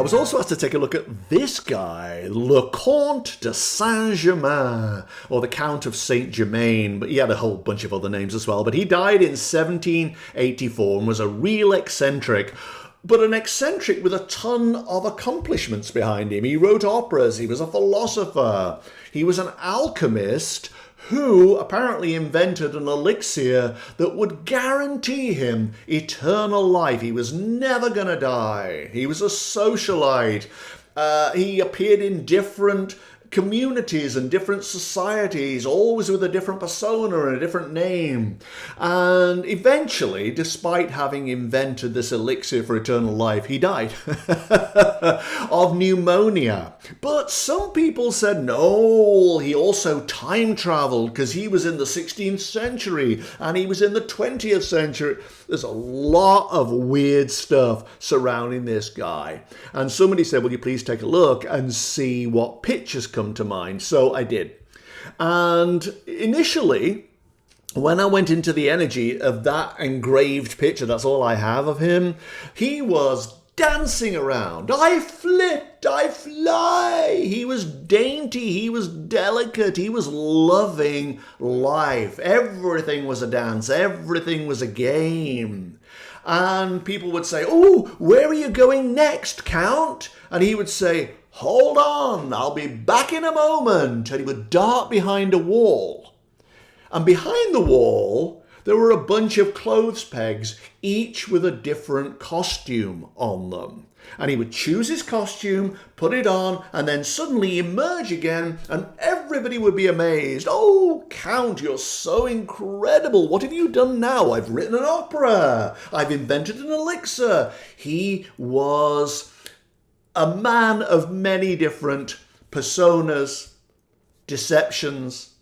was also asked to take a look at this guy, le Comte de Saint Germain, or the Count of Saint Germain, but he had a whole bunch of other names as well. But he died in 1784 and was a real eccentric, but an eccentric with a ton of accomplishments behind him. He wrote operas, he was a philosopher, he was an alchemist who apparently invented an elixir that would guarantee him eternal life. He was never going to die. He was a socialite. He appeared in different communities and different societies, always with a different persona and a different name. And eventually, despite having invented this elixir for eternal life, he died of pneumonia. But some people said, no, he also time traveled because he was in the 16th century and he was in the 20th century. There's a lot of weird stuff surrounding this guy. And somebody said, will you please take a look and see what pictures come to mind? So I did. And initially, when I went into the energy of that engraved picture, that's all I have of him, he was dancing around. I flit, I fly. He was dainty, he was delicate, he was loving life. Everything was a dance, everything was a game. And people would say, oh, where are you going next, Count? And he would say, hold on, I'll be back in a moment. And he would dart behind a wall. And behind the wall, there were a bunch of clothes pegs, each with a different costume on them. And he would choose his costume, put it on, and then suddenly emerge again, and everybody would be amazed. Oh, Count, you're so incredible. What have you done now? I've written an opera. I've invented an elixir. He was a man of many different personas, deceptions,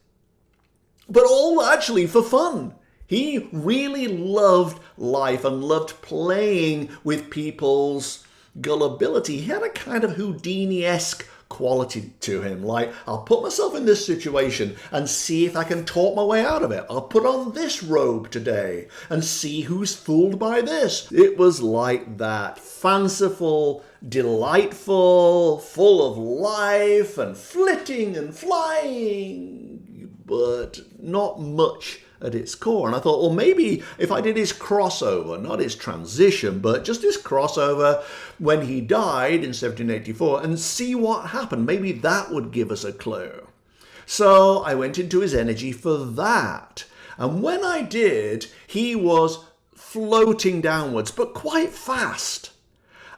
but all actually for fun. He really loved life and loved playing with people's gullibility. He had a kind of Houdini-esque quality to him. Like, I'll put myself in this situation and see if I can talk my way out of it. I'll put on this robe today and see who's fooled by this. It was like that. Fanciful, delightful, full of life and flitting and flying, but not much at its core. And I thought, well, maybe if I did his crossover, not his transition, but just his crossover when he died in 1784 and see what happened. Maybe that would give us a clue. So I went into his energy for that. And when I did, he was floating downwards, but quite fast.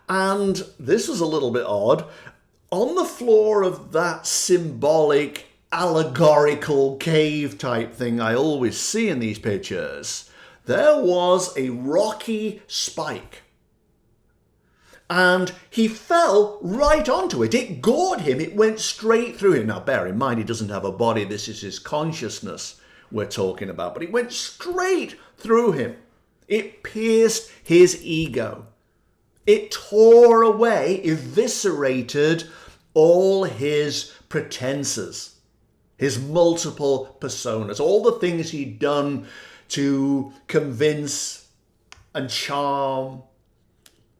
And this was a little bit odd. On the floor of that symbolic allegorical cave type thing I always see in these pictures, there was a rocky spike. And he fell right onto it. It gored him. It went straight through him. Now, bear in mind, he doesn't have a body. This is his consciousness we're talking about. But it went straight through him. It pierced his ego. It tore away, eviscerated all his pretenses, his multiple personas, all the things he'd done to convince and charm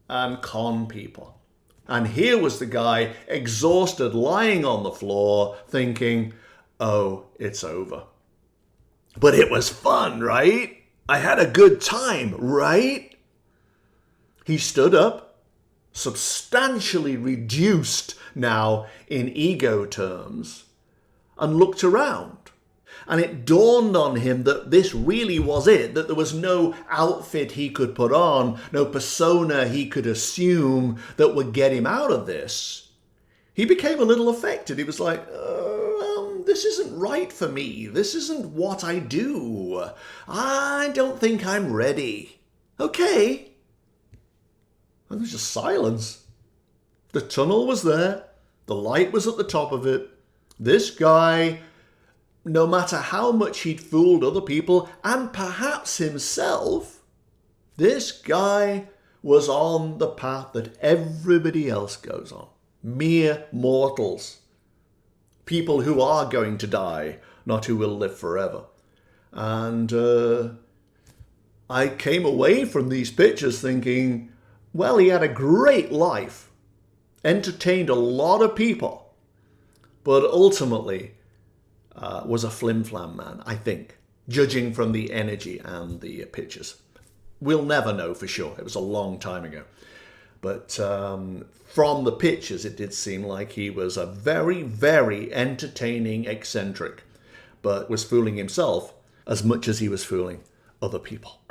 and con people. And here was the guy, exhausted, lying on the floor, thinking, oh, it's over. But it was fun, right? I had a good time, right? He stood up, substantially reduced now in ego terms, and looked around. And it dawned on him that this really was it, that there was no outfit he could put on, no persona he could assume that would get him out of this. He became a little affected. He was like, this isn't right for me. This isn't what I do. I don't think I'm ready. Okay. And there's just silence. The tunnel was there. The light was at the top of it. This guy, no matter how much he'd fooled other people and perhaps himself, this guy was on the path that everybody else goes on. Mere mortals. People who are going to die, not who will live forever. And I came away from these pictures thinking, well, he had a great life. entertained a lot of people, but ultimately was a flim-flam man, I think, judging from the energy and the pictures. We'll never know for sure. It was a long time ago. But from the pictures, it did seem like he was a very, very entertaining eccentric, but was fooling himself as much as he was fooling other people.